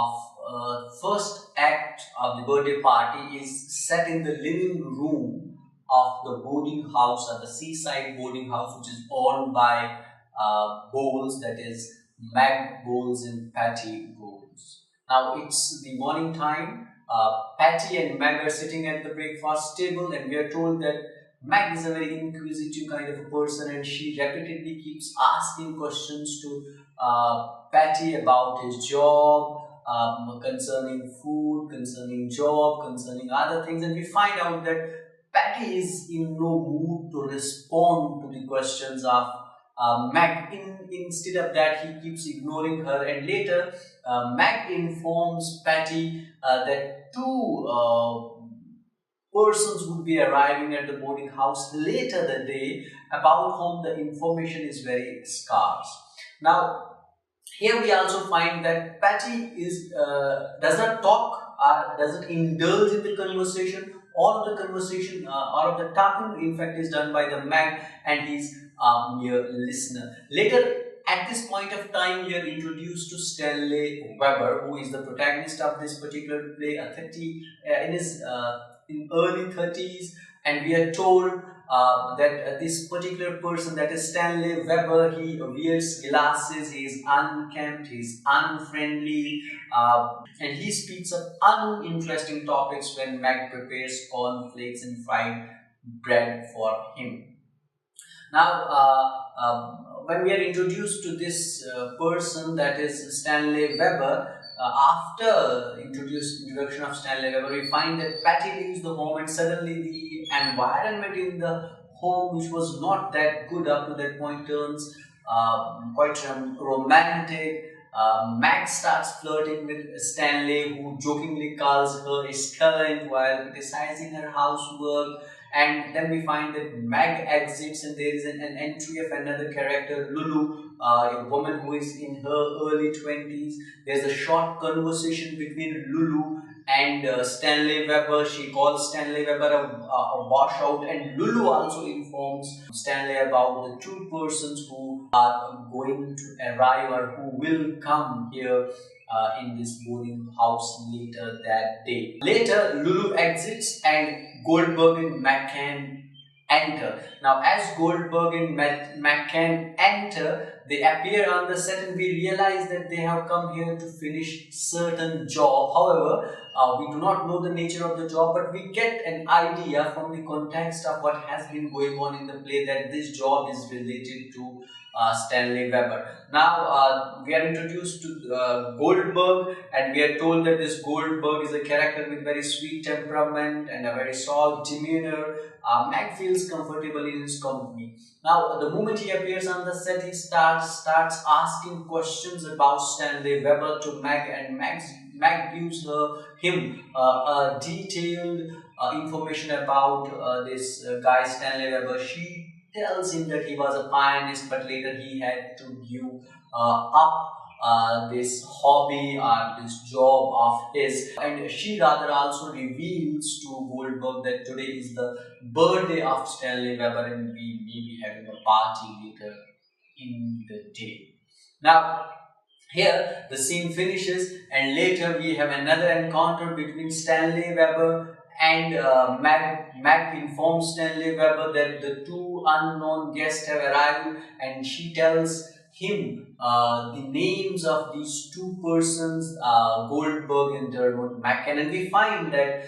of first act of the birthday party is set in the living room of the boarding house, or the seaside boarding house, which is owned by Bowles, that is Meg Bowles and Petey Bowles. Now it's the morning time. Petey and Meg are sitting at the breakfast table, and we are told that Meg is a very inquisitive kind of a person, and she repeatedly keeps asking questions to Petey about his job, concerning food, concerning job, concerning other things, and we find out that Petey is in no mood to respond to the questions of Meg. Instead of that, he keeps ignoring her, and later Meg informs Petey that two persons would be arriving at the boarding house later the day, about whom the information is very scarce. Now, here we also find that Petey does not talk or doesn't indulge in the conversation. All of the conversation, all of the talking, in fact, is done by the Meg, and he's a mere listener. Later, at this point of time, we are introduced to Stanley Weber, who is the protagonist of this particular play, in early 30s, and we are told that this particular person, that is Stanley Weber, he wears glasses, he is unkempt, he is unfriendly, and he speaks of uninteresting topics when Meg prepares cornflakes and fried bread for him. Now, when we are introduced to this person, that is Stanley Weber, after introduction of Stanley Weber, we find that Petey leaves the home, and suddenly the environment in the home, which was not that good up to that point, turns quite romantic. Meg starts flirting with Stanley, who jokingly calls her a scullent while criticizing her housework. And then we find that Meg exits, and there is an entry of another character, Lulu, a woman who is in her early 20s. There's a short conversation between Lulu and Stanley Weber. She calls Stanley Weber a washout, and Lulu also informs Stanley about the two persons who are going to arrive, or who will come here in this boarding house later that day. Later, Lulu exits, and Goldberg and MecCan enter. Now, as Goldberg and MecCan enter, they appear on the set, and we realize that they have come here to finish certain job. However, we do not know the nature of the job, but we get an idea from the context of what has been going on in the play that this job is related to Stanley Weber. Now, we are introduced to Goldberg, and we are told that this Goldberg is a character with very sweet temperament and a very soft demeanor. Meg feels comfortable in his company. Now, the moment he appears on the set, he starts asking questions about Stanley Weber to Meg, and Meg gives him detailed information about this guy Stanley Weber. She tells him that he was a pianist, but later he had to give up this hobby or this job of his, and she rather also reveals to Goldberg that today is the birthday of Stanley Weber, and we may be having a party later in the day. Now, here the scene finishes, and later we have another encounter between Stanley Weber and Meg informs Stanley Weber that the two unknown guests have arrived, and she tells him the names of these two persons, Goldberg and MecCan, and we find that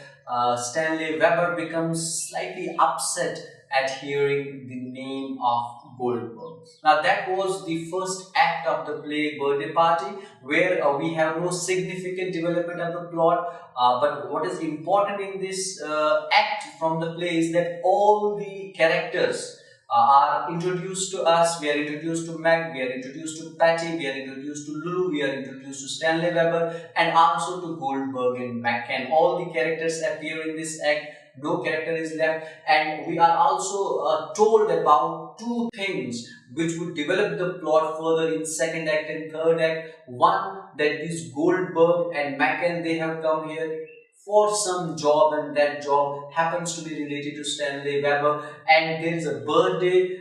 Stanley Weber becomes slightly upset at hearing the name of Goldberg. Now, that was the first act of the play Birthday Party, where we have no significant development of the plot, but what is important in this act from the play is that all the characters are introduced to us. We are introduced to Meg, we are introduced to Petey, we are introduced to Lulu, we are introduced to Stanley Weber, and also to Goldberg and MecCan. All the characters appear in this act. No character is left, and we are also told about two things which would develop the plot further in second act and third act. One, that this Goldberg and MecCan, they have come here for some job, and that job happens to be related to Stanley Weber, and there is a birthday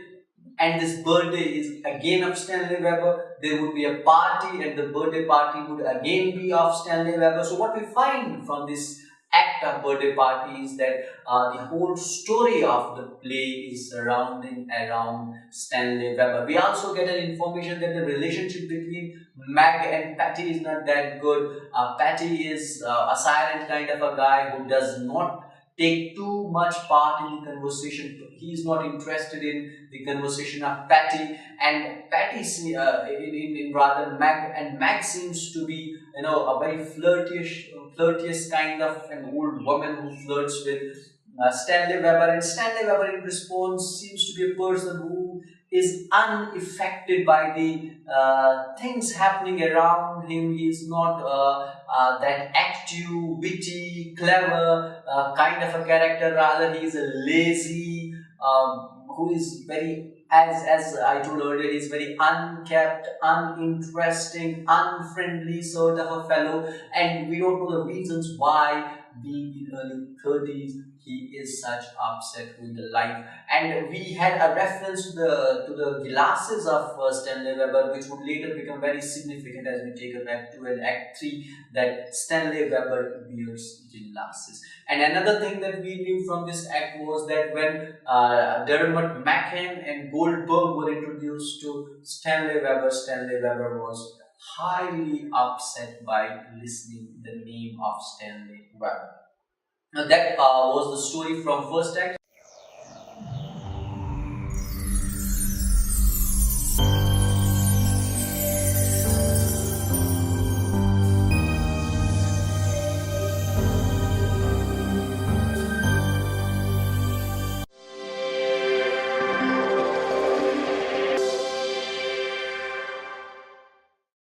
and this birthday is again of Stanley Weber. There would be a party, and the birthday party would again be of Stanley Weber. So what we find from this act of birthday party is that the whole story of the play is surrounding around Stanley Weber. We also get an information that the relationship between Meg and Petey is not that good. Petey is a silent kind of a guy who does not take too much part in the conversation. He is not interested in the conversation of Petey, and Petey, in rather Meg, and Meg seems to be, a very flirtious kind of an old woman who flirts with Stanley Weber, and Stanley Weber in response seems to be a person who is unaffected by the things happening around him. He is not that active, witty, clever kind of a character. Rather, he is a lazy, who is very, as I told earlier, he's very unkept, uninteresting, unfriendly sort of a fellow, and we don't know the reasons why, being in early 30s, he is such upset with the life. And we had a reference to the glasses of Stanley Weber, which would later become very significant as we take it back to an Act 3, that Stanley Weber wears glasses. And another thing that we knew from this act was that when Dermot McCann and Goldberg were introduced to Stanley Weber was highly upset by listening the name of Stanley Weber. Now that was the story from first act.